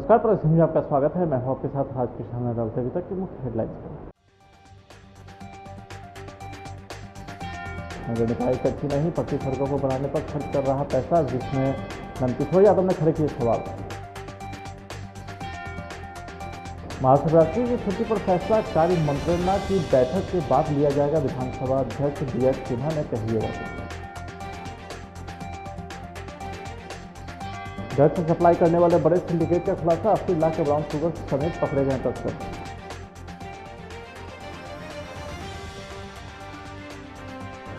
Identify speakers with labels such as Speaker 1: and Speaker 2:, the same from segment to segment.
Speaker 1: नमस्कार, प्रदेश में आपका स्वागत है। मैं हूं आपके साथ राजकिशन अदालत। अभी तक की मुख्य हेडलाइंस पर नगर निकाय कच्ची नहीं पक्की सड़कों को बनाने पर खर्च कर रहा पैसा, जिसमें नंदकिशोर यादव ने खड़े किए सवाल। महाशिवरात्रि की छुट्टी पर फैसला कार्य मंत्रणा की बैठक के बाद लिया जाएगा, विधानसभा अध्यक्ष DH सिन्हा ने कही है बात। घर से सप्लाई करने वाले बड़े सिंडिकेट का खुलासा, 80 लाख के ब्राउन शुगर समेत पकड़े गए तस्कर।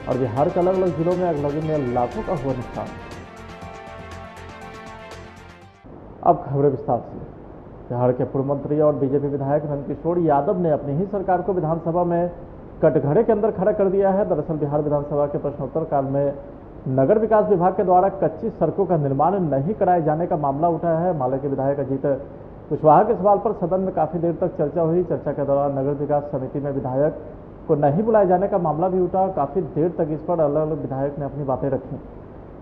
Speaker 1: और बिहार के अलग अलग जिलों में अगलगी में लाखों का हुआ नुकसान। अब खबरें विस्तार से। बिहार के पूर्व मंत्री और बीजेपी विधायक नंदकिशोर यादव ने अपनी ही सरकार को विधानसभा में कटघरे के अंदर खड़ा कर दिया है। दरअसल बिहार विधानसभा के प्रश्नोत्तर काल में नगर विकास विभाग के द्वारा कच्ची सड़कों का निर्माण नहीं कराए जाने का मामला उठाया है। माले के विधायक अजीत कुशवाहा के सवाल पर सदन में काफी देर तक चर्चा हुई। चर्चा के दौरान नगर विकास समिति में विधायक को नहीं बुलाए जाने का मामला भी उठा। काफी देर तक इस पर अलग अलग विधायक ने अपनी बातें रखी।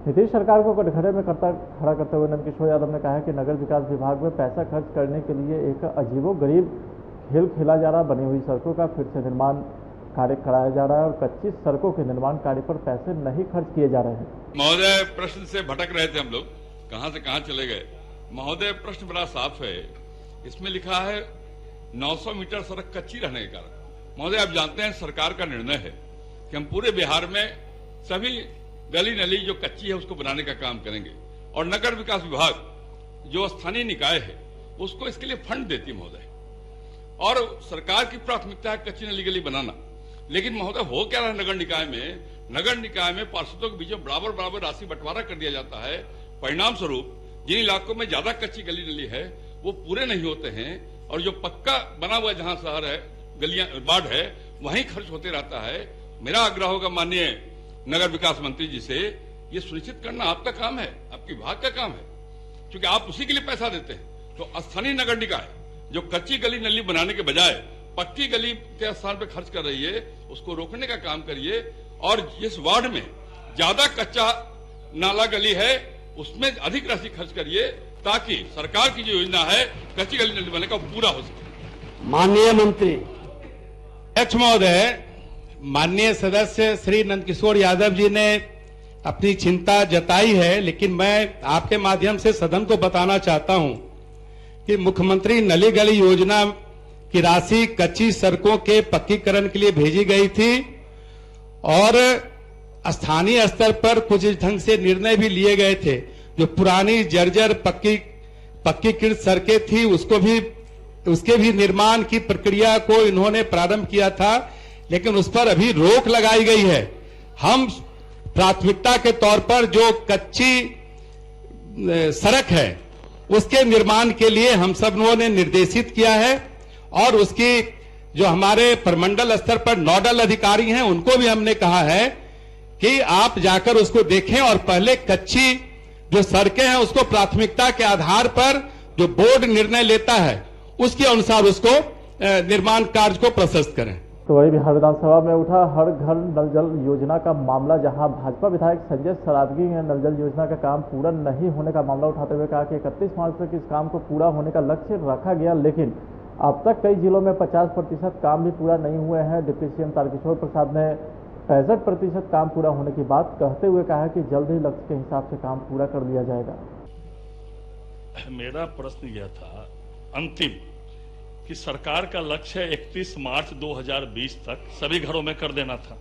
Speaker 1: नीतीश सरकार को कटघरे में खड़ा करते हुए नंदकिशोर यादव ने कहा कि नगर विकास विभाग में पैसा खर्च करने के लिए एक अजीबोगरीब खेल खेला जा रहा। बनी हुई सड़कों का फिर से निर्माण कार्य कराया जा रहा है और कच्ची सड़कों के निर्माण कार्य पर पैसे नहीं खर्च किए जा रहे हैं।
Speaker 2: महोदय, प्रश्न से भटक रहे थे हम लोग, कहां से कहां चले गए। महोदय, प्रश्न बड़ा साफ है। इसमें लिखा है 900 मीटर सड़क कच्ची रहने के कारण। महोदय, आप जानते हैं सरकार का निर्णय है कि हम पूरे बिहार में सभी गली नली जो कच्ची है उसको बनाने का काम करेंगे और नगर विकास विभाग जो स्थानीय निकाय है उसको इसके लिए फंड देती है महोदय। और सरकार की प्राथमिकता है कच्ची नली गली बनाना। लेकिन महोदय, हो क्या रहा है नगर निकाय में पार्षदों के बीच में बराबर राशि बंटवारा कर दिया जाता है। परिणाम स्वरूप जिन इलाकों में ज्यादा कच्ची गली नली है वो पूरे नहीं होते हैं और जो पक्का बना हुआ जहां शहर है, गलियां वार्ड है, वहीं खर्च होते रहता है। मेरा आग्रह होगा माननीय नगर विकास मंत्री जी से, ये सुनिश्चित करना आपका काम है, आपके विभाग का काम है, क्योंकि आप उसी के लिए पैसा देते हैं। तो स्थानीय नगर निकाय जो कच्ची गली नली बनाने के बजाय पक्की गली के स्थान पर खर्च कर रही है उसको रोकने का काम करिए। और जिस वार्ड में ज्यादा कच्चा नाला गली है उसमें अधिक राशि खर्च करिए ताकि सरकार की जो योजना है कच्ची गली नली बनाने का पूरा हो सके।
Speaker 3: माननीय मंत्री।
Speaker 4: अध्यक्ष महोदय, माननीय सदस्य श्री नंदकिशोर यादव जी ने अपनी चिंता जताई है, लेकिन मैं आपके माध्यम से सदन को बताना चाहता हूं कि मुख्यमंत्री नली गली योजना की राशि कच्ची सड़कों के पक्कीकरण के लिए भेजी गई थी और स्थानीय स्तर पर कुछ ढंग से निर्णय भी लिए गए थे। जो पुरानी जर्जर पक्कीकृत सड़कें थी उसके भी निर्माण की प्रक्रिया को इन्होंने प्रारंभ किया था, लेकिन उस पर अभी रोक लगाई गई है। हम प्राथमिकता के तौर पर जो कच्ची सड़क है उसके निर्माण के लिए हम सब लोगों ने निर्देशित किया है और उसकी जो हमारे प्रमंडल स्तर पर नोडल अधिकारी हैं उनको भी हमने कहा है कि आप जाकर उसको देखें और पहले कच्ची जो सड़कें हैं उसको प्राथमिकता के आधार पर जो बोर्ड निर्णय लेता है उसके अनुसार उसको निर्माण कार्य को प्रशस्त करें।
Speaker 1: तो वही बिहार विधानसभा में उठा हर घर नल जल योजना का मामला, जहां भाजपा विधायक संजय सरावगी ने नल जल योजना का काम पूरा नहीं होने का मामला उठाते हुए कहा कि 31 मार्च तक इस काम को पूरा होने का लक्ष्य रखा गया, लेकिन अब तक कई जिलों में 50% काम भी पूरा नहीं हुए हैं। डिप्टी सीएम तारकिशोर प्रसाद ने 65% काम पूरा होने की बात कहते हुए कहा कि जल्द ही लक्ष्य के हिसाब से काम पूरा कर लिया जाएगा।
Speaker 5: मेरा प्रश्न यह था अंतिम कि सरकार का लक्ष्य 31 मार्च 2020 तक सभी घरों में कर देना था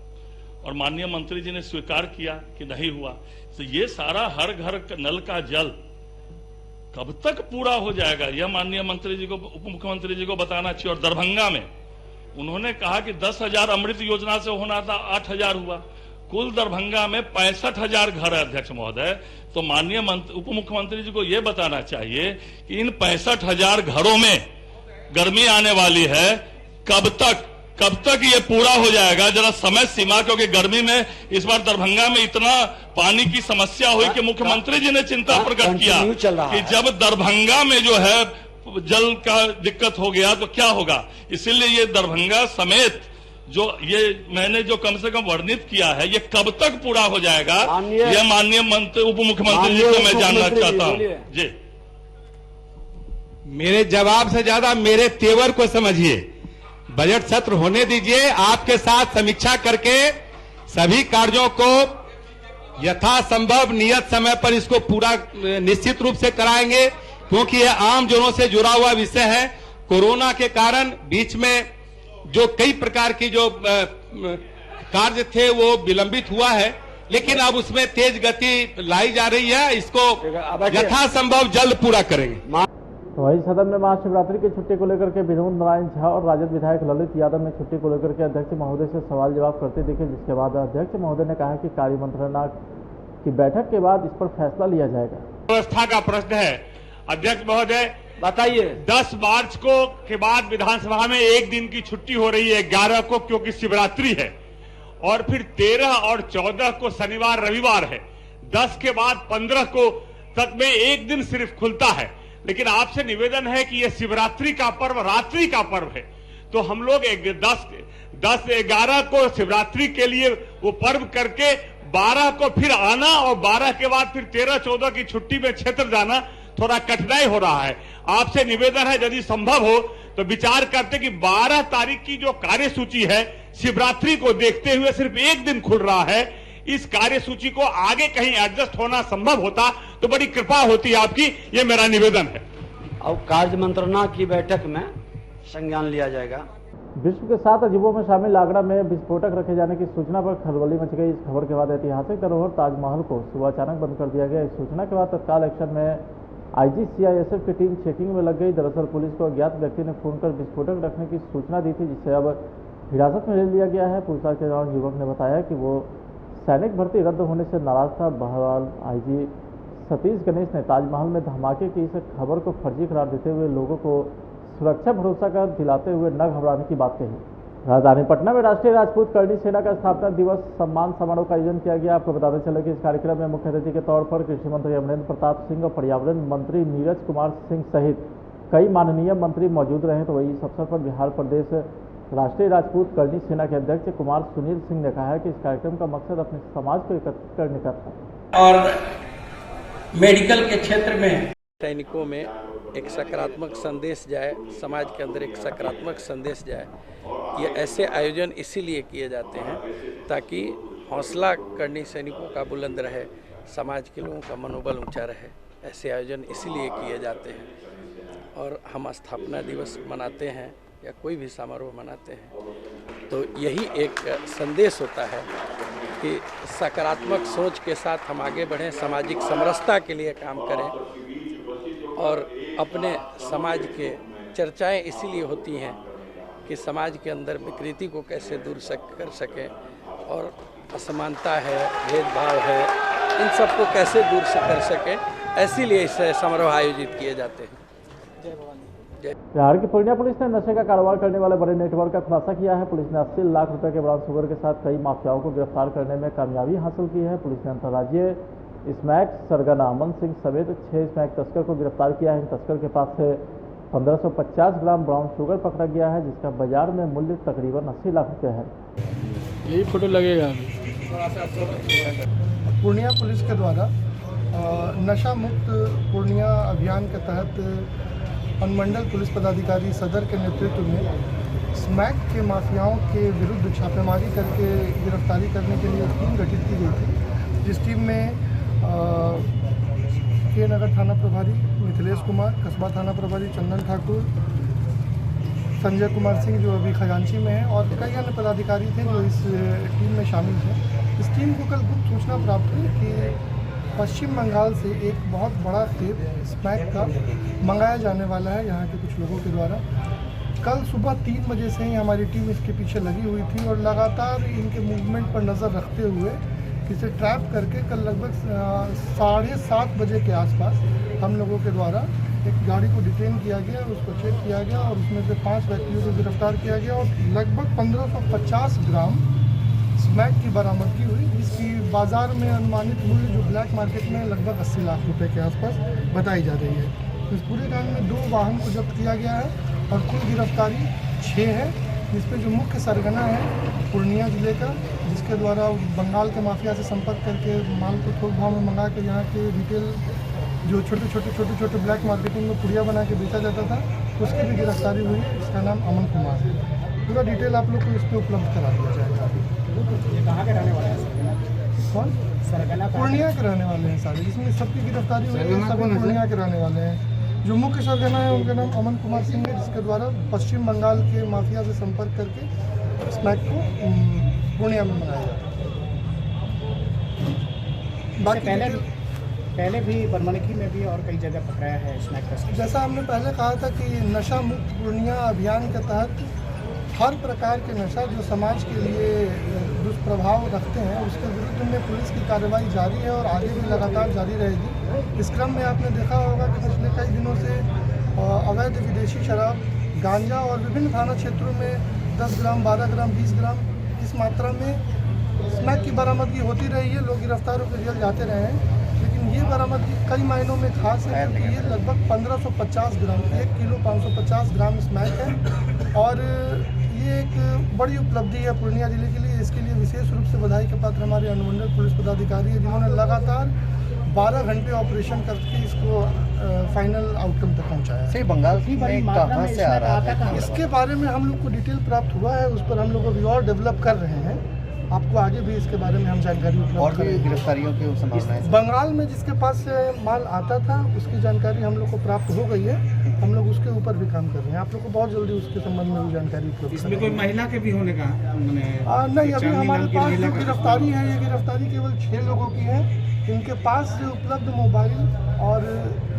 Speaker 5: और माननीय मंत्री जी ने स्वीकार किया कि नहीं हुआ। तो ये सारा हर घर नल का जल कब तक पूरा हो जाएगा, यह माननीय मंत्री जी को, उप मुख्यमंत्री जी को बताना चाहिए। और दरभंगा में उन्होंने कहा कि 10,000 अमृत योजना से होना था, 8,000 हुआ। कुल दरभंगा में 65,000 घर है अध्यक्ष महोदय। तो माननीय उप मुख्यमंत्री जी को यह बताना चाहिए कि इन 65,000 घरों में गर्मी आने वाली है, कब तक ये पूरा हो जाएगा, जरा समय सीमा, क्योंकि गर्मी में इस बार दरभंगा में इतना पानी की समस्या हुई कि मुख्यमंत्री जी ने चिंता प्रकट किया कि जब दरभंगा में जो है जल का दिक्कत हो गया तो क्या होगा। इसीलिए ये दरभंगा समेत जो ये मैंने जो कम से कम वर्णित किया है ये कब तक पूरा हो जाएगा, यह माननीय उप मुख्यमंत्री जी से मैं जानना चाहता हूँ। जी
Speaker 4: मेरे जवाब से ज्यादा मेरे तेवर को समझिए। बजट सत्र होने दीजिए, आपके साथ समीक्षा करके सभी कार्यों को यथासंभव नियत समय पर इसको पूरा निश्चित रूप से कराएंगे, क्योंकि यह आम जनों से जुड़ा हुआ विषय है। कोरोना के कारण बीच में जो कई प्रकार की जो कार्य थे वो विलंबित हुआ है, लेकिन अब उसमें तेज गति लाई जा रही है। इसको यथासंभव जल्द पूरा करेंगे।
Speaker 1: तो वहीं सदन में महाशिवरात्रि की छुट्टी को लेकर के विनोद नारायण झा और राजद विधायक ललित यादव ने छुट्टी को लेकर के अध्यक्ष महोदय से सवाल जवाब करते दिखे, जिसके बाद अध्यक्ष महोदय ने कहा कि कार्य मंत्रणा की बैठक के बाद इस पर फैसला लिया जाएगा।
Speaker 3: व्यवस्था का प्रश्न है। अध्यक्ष महोदय बताइए, 10 मार्च को के बाद विधानसभा में एक दिन की छुट्टी हो रही है, 11 को क्योंकि शिवरात्रि है, और फिर 13 और 14 को शनिवार रविवार है, 10 के बाद 15 को तक में एक दिन सिर्फ खुलता है। लेकिन आपसे निवेदन है कि यह शिवरात्रि का पर्व रात्रि का पर्व है, तो हम लोग 10-11 को शिवरात्रि के लिए वो पर्व करके 12 को फिर आना और 12 के बाद फिर 13-14 की छुट्टी में क्षेत्र जाना थोड़ा कठिनाई हो रहा है। आपसे निवेदन है यदि संभव हो तो विचार करते कि 12 तारीख की जो कार्यसूची है शिवरात्रि को देखते हुए सिर्फ एक दिन खुल रहा है, इस कार्यसूची को आगे कहीं एडजस्ट होना संभव होता तो बड़ी कृपा होती आपकी, ये मेरा निवेदन है।
Speaker 6: और कार्य मंत्रणा की बैठक में संज्ञान लिया जाएगा।
Speaker 1: विश्व के 7 अजूबों में शामिल आगरा में विस्फोटक रखे जाने की सूचना पर खलबली मच गई। इस खबर के बाद ऐतिहासिक धरोहर ताजमहल को सुबह अचानक बंद कर दिया गया। इस सूचना के बाद तत्काल एक्शन में आईजी सीआईएसएफ की टीम चेकिंग में लग गई। दरअसल पुलिस को अज्ञात व्यक्ति ने फोन कर विस्फोटक रखने की सूचना दी थी, जिससे अब हिरासत में ले लिया गया है। पूछताछ के दौरान युवक ने बताया कि वो सैनिक भर्ती रद्द होने से नाराज था। बहरहाल आईजी सतीश गणेश ने ताजमहल में धमाके की इस खबर को फर्जी करार देते हुए लोगों को सुरक्षा भरोसा कर दिलाते हुए न घबराने की बात कही। राजधानी पटना में राष्ट्रीय राजपूत करणी सेना का स्थापना दिवस सम्मान समारोह का आयोजन किया गया। आपको बताते चले कि इस कार्यक्रम में मुख्य अतिथि के तौर पर कृषि मंत्री अमरेंद्र प्रताप सिंह और पर्यावरण मंत्री नीरज कुमार सिंह सहित कई माननीय मंत्री मौजूद रहे। तो वही इस अवसर पर बिहार प्रदेश राष्ट्रीय राजपूत करणी सेना के अध्यक्ष कुमार सुनील सिंह ने कहा है कि इस कार्यक्रम का मकसद अपने समाज को एकत्रित करने का था
Speaker 7: और मेडिकल के क्षेत्र में
Speaker 8: सैनिकों में एक सकारात्मक संदेश जाए, समाज के अंदर एक सकारात्मक संदेश जाए। ये ऐसे आयोजन इसीलिए किए जाते हैं ताकि हौसला करनी सैनिकों का बुलंद रहे, समाज के लोगों का मनोबल ऊंचा रहे। ऐसे आयोजन इसीलिए किए जाते हैं। और हम स्थापना दिवस मनाते हैं या कोई भी समारोह मनाते हैं तो यही एक संदेश होता है कि सकारात्मक सोच के साथ हम आगे बढ़ें, सामाजिक समरसता के लिए काम करें। और अपने समाज के चर्चाएं इसीलिए होती हैं कि समाज के अंदर विकृति को कैसे दूर कर सकें और असमानता है, भेदभाव है, इन सब को कैसे दूर कर सकें, इसीलिए इस समारोह आयोजित किए जाते हैं।
Speaker 1: बिहार की पूर्णिया पुलिस ने नशे का कारोबार करने वाले बड़े नेटवर्क का खुलासा किया है। पुलिस ने 80 लाख रुपए के ब्राउन शुगर के साथ कई माफियाओं को गिरफ्तार करने में कामयाबी हासिल की है। पुलिस ने अंतर्राज्यीय स्मैक सरगना अमन सिंह समेत 6 स्मैक तस्कर को गिरफ्तार किया है। इन तस्कर के पास से 1550 ग्राम ब्राउन शुगर पकड़ा गया है, जिसका बाजार में मूल्य तकरीबन 80 लाख रुपये है।
Speaker 9: यही फोटो लगेगा।
Speaker 10: पूर्णिया पुलिस के द्वारा नशा मुक्त पूर्णिया अभियान के तहत अनुमंडल पुलिस पदाधिकारी सदर के नेतृत्व में स्मैक के माफियाओं के विरुद्ध छापेमारी करके गिरफ्तारी करने के लिए टीम गठित की गई थी, जिस टीम में के नगर थाना प्रभारी मिथिलेश कुमार, कस्बा थाना प्रभारी चंदन ठाकुर, संजय कुमार सिंह जो अभी खजांची में है और कई अन्य पदाधिकारी थे जो इस टीम में शामिल थे। इस टीम को कल गुप्त सूचना प्राप्त हुई कि पश्चिम बंगाल से एक बहुत बड़ा खेप स्मैक का मंगाया जाने वाला है यहाँ के कुछ लोगों के द्वारा। कल सुबह 3 बजे से ही हमारी टीम इसके पीछे लगी हुई थी और लगातार इनके मूवमेंट पर नज़र रखते हुए इसे ट्रैप करके कल लगभग 7:30 बजे के आसपास हम लोगों के द्वारा एक गाड़ी को डिटेन किया गया, उसको चेक किया गया और उसमें से 5 व्यक्तियों को गिरफ्तार किया गया और लगभग 1550 ग्राम स्मैक की बरामदगी हुई, जिसकी बाज़ार में अनुमानित मूल्य जो ब्लैक मार्केट में लगभग 80 लाख रुपए के आसपास बताई जा रही है। इस पूरे कांड में 2 वाहन को जब्त किया गया है और कुल गिरफ्तारी 6 है, जिसपे जो मुख्य सरगना है पूर्णिया जिले का, जिसके द्वारा बंगाल के माफिया से संपर्क करके माल को थोक भाव में मंगा के यहाँ के रिटेल जो छोटे ब्लैक मार्केटिंग में पुड़िया बना के बेचा जाता था, उसकी भी गिरफ्तारी हुई है। इसका नाम अमन कुमार है। पूरा डिटेल आप लोग को इस पर उपलब्ध करा दिया जाएगा।
Speaker 11: ये कहाँ के रहने वाले हैं?
Speaker 10: कौन? पूर्णिया के रहने वाले हैं सारे, जिसमें सबकी गिरफ्तारी हुई है, सभी पूर्णिया के रहने वाले हैं। जो मुख्य सरगना है उनका नाम अमन कुमार सिंह है, जिसके द्वारा पश्चिम बंगाल के माफिया से संपर्क करके स्मैक को पूर्णिया में मनाया जाता है। बाकी
Speaker 11: पहले भी बरमनखी में भी और कई जगह पकड़ाया है स्नैक का।
Speaker 10: जैसा हमने पहले कहा था कि नशा मुक्त पूर्णिया अभियान के तहत हर प्रकार के नशा जो समाज के लिए दुष्प्रभाव रखते हैं, उसके विरुद्ध में पुलिस की कार्रवाई जारी है और आगे भी लगातार जारी रहेगी। इस क्रम में आपने देखा होगा कि पिछले कई दिनों से अवैध विदेशी शराब, गांजा और विभिन्न थाना क्षेत्रों में 10 ग्राम, 12 ग्राम, 20 ग्राम इस मात्रा में स्मैक की बरामदगी होती रही है। लोग गिरफ्तार होकर जेल जाते रहे हैं, लेकिन ये बरामदगी कई मायनों में खास है क्योंकि ये लगभग 1550 ग्राम, 1 किलो 550 ग्राम स्मैक है और ये एक बड़ी उपलब्धि है पूर्णिया जिले के लिए। इसके लिए विशेष रूप से बधाई के पात्र हमारे अनुमंडल पुलिस पदाधिकारी है, जिन्होंने लगातार 12 घंटे ऑपरेशन करके इसको फाइनल आउटकम तक पहुंचाया।
Speaker 11: सही बंगाल की कहाँ से आ रहा था?
Speaker 10: इसके बारे में हम लोग को डिटेल प्राप्त हुआ है, उस पर हम लोग अभी और डेवलप कर रहे हैं। आपको आगे भी इसके बारे में हम जानकारी उपलब्ध करेंगे।
Speaker 11: गिरफ्तारियों की संभावना है?
Speaker 10: बंगाल में जिसके पास से माल आता था उसकी जानकारी हम लोग को प्राप्त हो गई है। हम लोग उसके ऊपर भी काम कर रहे हैं। आप लोग को बहुत जल्दी उसके संबंध में भी जानकारी उपलब्ध।
Speaker 11: इसमें कोई महिला के भी होने का
Speaker 10: नहीं, अभी हमारे पास जो गिरफ्तारी है, ये गिरफ्तारी केवल 6 लोगों की है। इनके पास से उपलब्ध मोबाइल और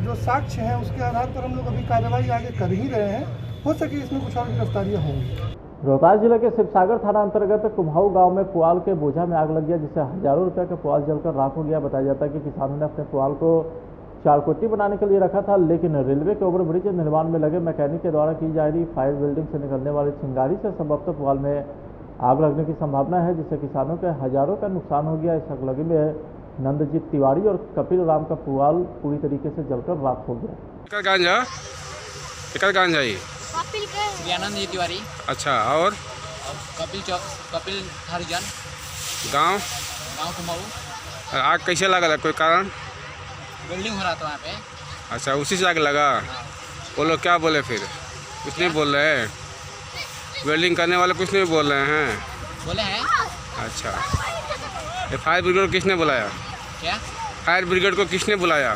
Speaker 10: जो साक्ष्य हैं उसके आधार पर हम लोग अभी कार्रवाई आगे कर ही रहे हैं। हो सके इसमें कुछ और गिरफ्तारियाँ होंगी।
Speaker 1: रोहतास जिले के शिवसागर थाना अंतर्गत कुम्हाऊ गांव में पुआल के बोझा में आग लग गया, जिससे हजारों रुपए का पुआल जलकर राख हो गया। बताया जाता है कि किसानों ने अपने पुआल को चारकोटी बनाने के लिए रखा था, लेकिन रेलवे के ओवरब्रिज निर्माण में लगे मैकेनिक के द्वारा की जा रही फायर बिल्डिंग से निकलने वाली चिंगारी से संभवतः पुआल में आग लगने की संभावना है, जिससे किसानों के हजारों का नुकसान हो गया। इस आगलगी में नंदजीत तिवारी और कपिल राम का पुआल पूरी तरीके से जलकर राख हो गया।
Speaker 12: आनंद जी तिवारी।
Speaker 13: अच्छा, और
Speaker 12: कपिल हरिजन।
Speaker 13: गांव
Speaker 12: कुमाऊ।
Speaker 13: आग कैसे लगा था? कोई कारण?
Speaker 12: बिल्डिंग हो रहा था वहाँ पे।
Speaker 13: अच्छा, उसी से आग लगा? वो लोग क्या बोले फिर? कुछ नहीं बोल रहे हैं? वेल्डिंग करने वाले कुछ नहीं बोल रहे हैं?
Speaker 12: बोले हैं।
Speaker 13: अच्छा, ये फायर ब्रिगेड को किसने बुलाया?
Speaker 12: क्या?
Speaker 13: फायर ब्रिगेड को किसने बुलाया?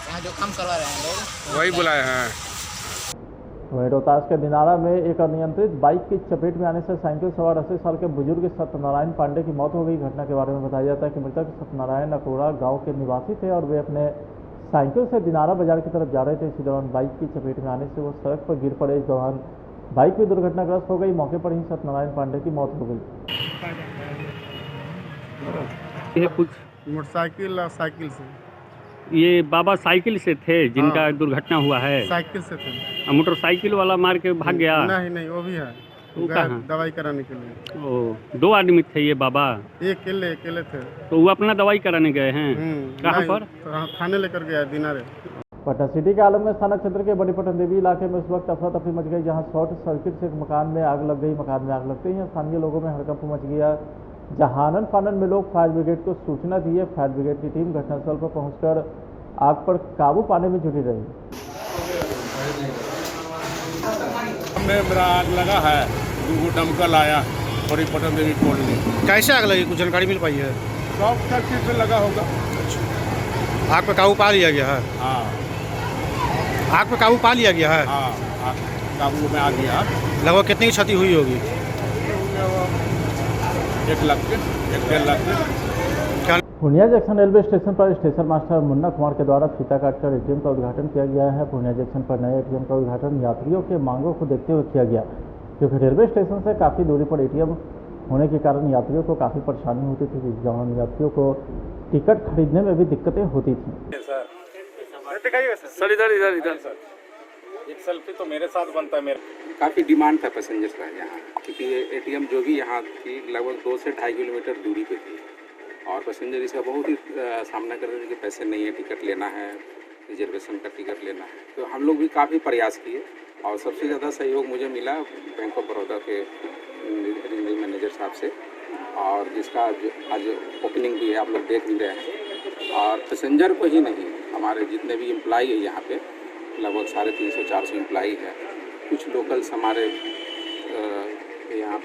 Speaker 12: यहाँ जो काम करवा रहे हैं लोग
Speaker 13: वही बुलाए हैं।
Speaker 1: वहीं रोहतास के दिनारा में एक अनियंत्रित बाइक की चपेट में आने से साइकिल सवार 80 साल के बुजुर्ग सत्यनारायण पांडे की मौत हो गई। घटना के बारे में बताया जाता है कि मृतक सत्यनारायण अकोड़ा गांव के निवासी थे और वे अपने साइकिल से दिनारा बाजार की तरफ जा रहे थे। इसी दौरान बाइक की चपेट में आने से वो सड़क पर गिर पड़े। इस दौरान बाइक भी दुर्घटनाग्रस्त हो गई। मौके पर ही सत्यनारायण पांडे की मौत हो गई।
Speaker 14: कुछ
Speaker 10: मोटरसाइकिल और साइकिल से
Speaker 14: ये बाबा साइकिल से थे जिनका दुर्घटना हुआ है?
Speaker 10: साइकिल से थे।
Speaker 14: मोटरसाइकिल वाला मार के भाग गया?
Speaker 10: नहीं, वो भी है।
Speaker 14: वो कहाँ?
Speaker 10: दवाई कराने के लिए।
Speaker 14: ओ, 2 आदमी थे ये बाबा?
Speaker 10: अकेले थे।
Speaker 14: तो वो अपना दवाई कराने गए हैं? कहाँ पर?
Speaker 10: थाने लेकर गया दिनारे।
Speaker 1: पटना सिटी के आलमगंज थाना क्षेत्र के बड़ी पटन देवी इलाके में इस वक्त अफरा तफरी मच गई, जहां शॉर्ट सर्किट से एक मकान में आग लग गई। मकान में आग लगते ही स्थानीय लोगों में हड़कंप मच गया। जहां आनन फानन में लोग फायर ब्रिगेड को सूचना दिए। फायर ब्रिगेड की टीम घटनास्थल पर पहुंचकर आग पर काबू पाने में जुटी रही।
Speaker 3: मेरा आग लगा है, 2 दमकल आया बड़ी पटन देवी कॉलोनी।
Speaker 11: कैसे आग लगी? कुछ जानकारी मिल पाई है?
Speaker 3: शॉर्ट सर्किट से लगा होगा।
Speaker 11: आग पे काबू पा लिया गया है?
Speaker 3: हाँ,
Speaker 11: आग पे काबू पा लिया गया है?
Speaker 3: हाँ, काबू में आ गया।
Speaker 11: लगभग कितनी क्षति हुई होगी?
Speaker 3: 1 लाख के 1.5 लाख के।
Speaker 1: पूर्णिया जंक्शन रेलवे स्टेशन पर स्टेशन मास्टर मुन्ना कुमार के द्वारा फीता काटकर एटीएम का उद्घाटन किया गया है। पूर्णिया जंक्शन पर नए एटीएम का उद्घाटन यात्रियों के मांगों को देखते हुए किया गया, क्योंकि रेलवे स्टेशन से काफ़ी दूरी पर एटीएम होने के कारण यात्रियों को काफ़ी परेशानी होती थी, जिस दौरान यात्रियों को टिकट खरीदने में भी दिक्कतें होती थी।
Speaker 3: सर इधर एक सेल्फी तो मेरे साथ बनता है। मेरा
Speaker 13: काफ़ी डिमांड था पैसेंजर्स का यहाँ, क्योंकि एटीएम जो भी यहाँ थी लगभग 2 से 2.5 किलोमीटर दूरी पे थी और पैसेंजर इसका बहुत ही सामना कर रहे थे कि पैसे नहीं है, टिकट लेना है, रिजर्वेशन का टिकट लेना है। तो हम लोग भी काफ़ी प्रयास किए और सबसे ज़्यादा सहयोग मुझे मिला बैंक ऑफ बड़ौदा के रीजनल मैनेजर साहब से, और जिसका आज ओपनिंग भी है, आप लोग देख भी रहे हैं। और पैसेंजर को ही नहीं, हमारे जितने भी एम्प्लाई है यहाँ पे लगभग 350-400 एम्प्लाई है। कुछ लोकल्स हमारे यहाँ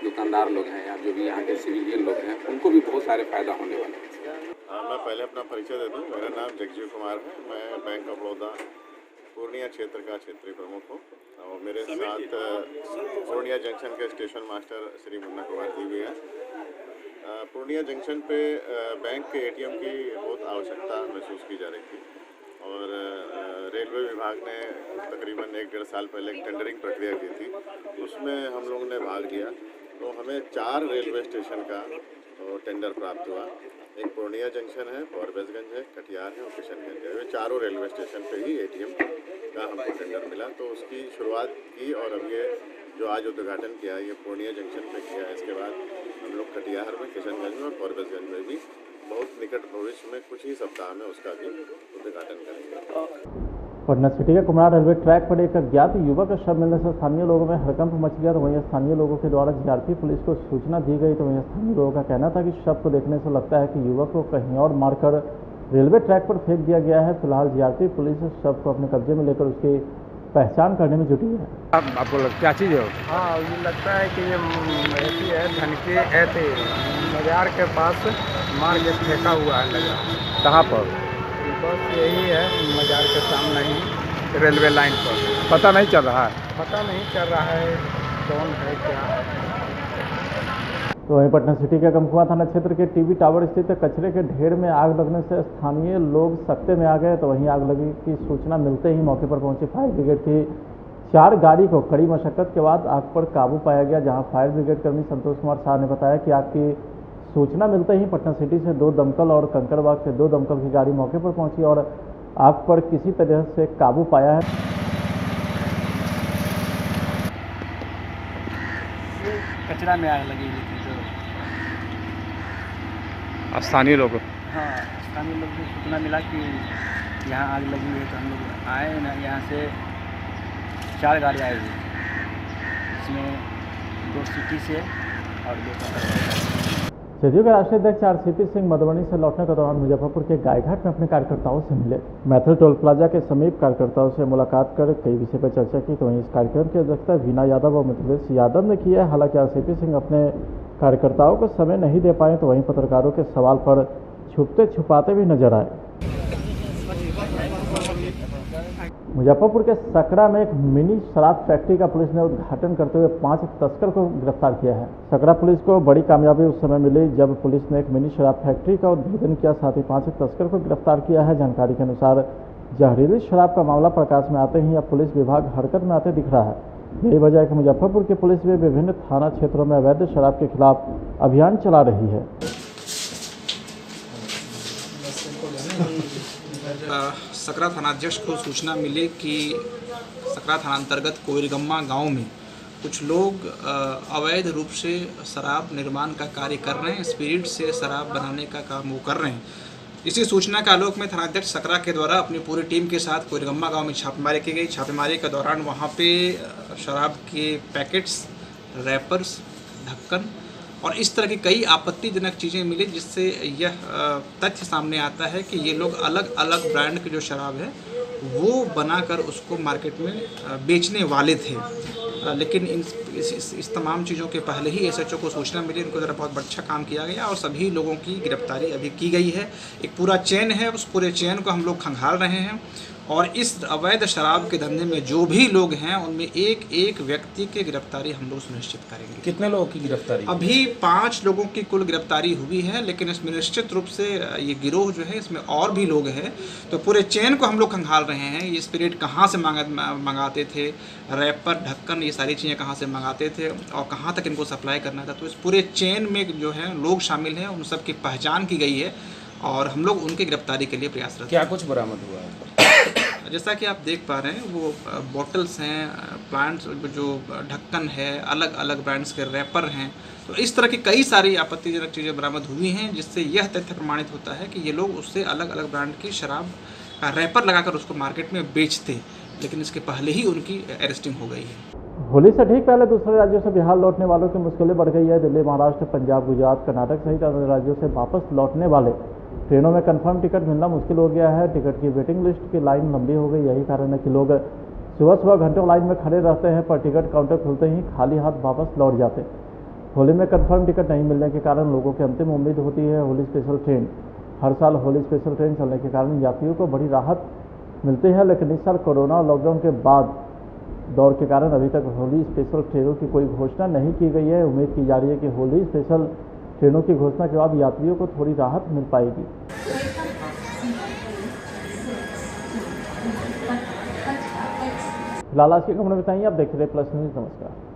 Speaker 13: दुकानदार लोग हैं या जो भी यहाँ के सिविलियन लोग हैं, उनको भी बहुत सारे फ़ायदा होने वाले हैं।
Speaker 15: मैं पहले अपना परिचय दे दूँ। मेरा नाम जगजीव कुमार है। मैं बैंक ऑफ बड़ौदा पूर्णिया क्षेत्र का क्षेत्रीय प्रमुख हूँ और मेरे साथ पूर्णिया जंक्शन के स्टेशन मास्टर श्री मुन्ना कुमार जी भी हैं। पूर्णिया जंक्शन पे बैंक के एटीएम की बहुत आवश्यकता महसूस की जा रही थी और रेलवे विभाग ने तकरीबन 1-1.5 साल पहले एक टेंडरिंग प्रक्रिया की थी, उसमें हम लोगों ने भाग लिया। तो हमें 4 रेलवे स्टेशन का टेंडर प्राप्त हुआ। एक पूर्णिया जंक्शन है, फॉरबिसगंज है, कटिहार है और किशनगंज है। ये चारों रेलवे स्टेशन पे ही एटीएम का हमको टेंडर मिला, तो उसकी शुरुआत की और अब ये जो आज उद्घाटन किया ये पूर्णिया जंक्शन पे किया है। इसके बाद हम लोग कटिहार में, किशनगंज में और फॉरबिसगंज में भी बहुत निकट भविष्य में कुछ ही सप्ताह में उसका भी उद्घाटन करेंगे।
Speaker 1: पटना सिटी के कुमरा रेलवे ट्रैक पर एक अज्ञात युवक का शव मिलने से स्थानीय लोगों में हड़कंप मच गया। तो वहीं स्थानीय लोगों के द्वारा जीआरपी पुलिस को सूचना दी गई। तो वहीं स्थानीय लोगों का कहना था कि शव को देखने से लगता है कि युवक को कहीं और मारकर रेलवे ट्रैक पर फेंक दिया गया है। फिलहाल जीआरपी पुलिस शव को अपने कब्जे में लेकर उसकी पहचान करने में जुटी है।
Speaker 16: आपको क्या चीज़ है?
Speaker 17: हाँ, ये लगता है कि ये ऐसी है धनके ऐसे मजार के पास मार के फेंका हुआ है लगा।
Speaker 16: कहाँ पर?
Speaker 17: बस यही है, मजार के सामने ही रेलवे लाइन पर।
Speaker 16: पता नहीं चल रहा है?
Speaker 17: पता नहीं चल रहा है कौन है क्या है।
Speaker 1: तो वहीं पटना सिटी के कमकुआ थाना क्षेत्र के टीवी टावर स्थित कचरे के ढेर में आग लगने से स्थानीय लोग सकते में आ गए। तो वहीं आग लगी की सूचना मिलते ही मौके पर पहुंची फायर ब्रिगेड की 4 गाड़ी को कड़ी मशक्कत के बाद आग पर काबू पाया गया। जहां फायर ब्रिगेड कर्मी संतोष कुमार शाह ने बताया कि आग की सूचना मिलते ही पटना सिटी से 2 दमकल और कंकड़बाग से 2 दमकल की गाड़ी मौके पर पहुंची और आग पर किसी तरह से काबू पाया है।
Speaker 6: कचरा में आग लगी हुई थी जो
Speaker 16: स्थानीय लोग?
Speaker 6: हाँ, स्थानीय लोग को सूचना मिला कि यहाँ आग लगी हुई है, तो हम लोग आए ना। यहाँ से 4 गाड़ी आई हुई, इसमें 2 सिटी से और 2 कंकड़बाग।
Speaker 1: जदयू के राष्ट्रीय अध्यक्ष आरसीपी सिंह मधुबनी से लौटने के दौरान मुजफ्फरपुर के गायघाट में अपने कार्यकर्ताओं से मिले। मैथिल टोल प्लाजा के समीप कार्यकर्ताओं से मुलाकात कर कई विषय पर चर्चा की। तो वहीं इस कार्यक्रम की अध्यक्षता वीना यादव और मिथिलेश यादव ने की है। हालांकि आरसीपी सिंह अपने कार्यकर्ताओं को समय नहीं दे पाए, तो वहीं पत्रकारों के सवाल पर छुपते छुपाते भी नजर आए। मुजफ्फरपुर के सकरा में एक मिनी शराब फैक्ट्री का पुलिस ने उद्घाटन करते हुए 5 तस्कर को गिरफ्तार किया है। सकरा पुलिस को बड़ी कामयाबी उस समय मिली जब पुलिस ने एक मिनी शराब फैक्ट्री का उद्भेदन किया, साथ ही 5 तस्कर को गिरफ्तार किया है। जानकारी के अनुसार जहरीली शराब का मामला प्रकाश में आते ही अब पुलिस विभाग हरकत में आते दिख रहा है। यही वजह है कि मुजफ्फरपुर की पुलिस भी विभिन्न थाना क्षेत्रों में अवैध शराब के खिलाफ अभियान चला रही है।
Speaker 18: सकरा थानाध्यक्ष को सूचना मिली कि सकरा थाना अंतर्गत कोयरगम्मा गांव में कुछ लोग अवैध रूप से शराब निर्माण का कार्य कर रहे हैं, स्पिरिट से शराब बनाने का काम वो कर रहे हैं। इसी सूचना के आलोक में थानाध्यक्ष सकरा के द्वारा अपनी पूरी टीम के साथ कोयरगम्मा गांव में छापेमारी की गई। छापेमारी के दौरान वहां पे शराब के पैकेट्स, रैपर्स, ढक्कन और इस तरह की कई आपत्तिजनक चीज़ें मिली, जिससे यह तथ्य सामने आता है कि ये लोग अलग अलग ब्रांड की जो शराब है वो बनाकर उसको मार्केट में बेचने वाले थे। लेकिन इस तमाम चीज़ों के पहले ही एसएचओ को सूचना मिली, इनको ज़रा बहुत अच्छा काम किया गया और सभी लोगों की गिरफ्तारी अभी की गई है। एक पूरा चेन है, उस पूरे चेन को हम लोग खंगाल रहे हैं और इस अवैध शराब के धंधे में जो भी लोग हैं उनमें एक एक व्यक्ति की गिरफ्तारी हम लोग सुनिश्चित करेंगे।
Speaker 16: कितने लोगों की गिरफ्तारी?
Speaker 18: अभी 5 लोगों की कुल गिरफ्तारी हुई है, लेकिन इसमें निश्चित रूप से ये गिरोह जो है इसमें और भी लोग हैं। तो पूरे चेन को हम लोग खंगाल रहे हैं। ये स्पिरिट कहाँ से मंगाते थे, रैपर, ढक्कन, ये सारी चीज़ें कहाँ से मंगाते थे और कहाँ तक इनको सप्लाई करना था। तो इस पूरे चेन में जो है लोग शामिल हैं, उन सब की पहचान की गई है और हम लोग उनकी गिरफ्तारी के लिए प्रयासरत।
Speaker 16: क्या कुछ बरामद हुआ है?
Speaker 18: जैसा कि आप देख पा रहे हैं वो बॉटल्स हैं, प्लांट्स, जो ढक्कन है, अलग अलग ब्रांड्स के रैपर हैं। तो इस तरह की कई सारी आपत्तिजनक चीज़ें बरामद हुई हैं, जिससे यह तथ्य प्रमाणित होता है कि ये लोग उससे अलग अलग ब्रांड की शराब का रैपर लगाकर उसको मार्केट में बेचते, लेकिन इसके पहले ही उनकी अरेस्टिंग हो गई है।
Speaker 1: होली से ठीक पहले दूसरे राज्यों से बिहार लौटने वालों की मुश्किलें बढ़ गई है। दिल्ली, महाराष्ट्र, पंजाब, गुजरात, कर्नाटक सहित अन्य राज्यों से वापस लौटने वाले ट्रेनों में कंफर्म टिकट मिलना मुश्किल हो गया है। टिकट की वेटिंग लिस्ट की लाइन लंबी हो गई। यही कारण है कि लोग सुबह सुबह घंटों लाइन में खड़े रहते हैं, पर टिकट काउंटर खुलते ही खाली हाथ वापस लौट जाते हैं। होली में कंफर्म टिकट नहीं मिलने के कारण लोगों की अंतिम उम्मीद होती है होली स्पेशल ट्रेन। हर साल होली स्पेशल ट्रेन चलने के कारण यात्रियों को बड़ी राहत मिलती है, लेकिन इस साल कोरोना और लॉकडाउन के बाद दौर के कारण अभी तक होली स्पेशल ट्रेनों की कोई घोषणा नहीं की गई है। उम्मीद की जा रही है कि होली स्पेशल ट्रेनों की घोषणा के बाद यात्रियों को थोड़ी राहत मिल पाएगी। फिलहाल आज की खबरें बताइए, आप देख रहे प्लस न्यूज़। नमस्कार।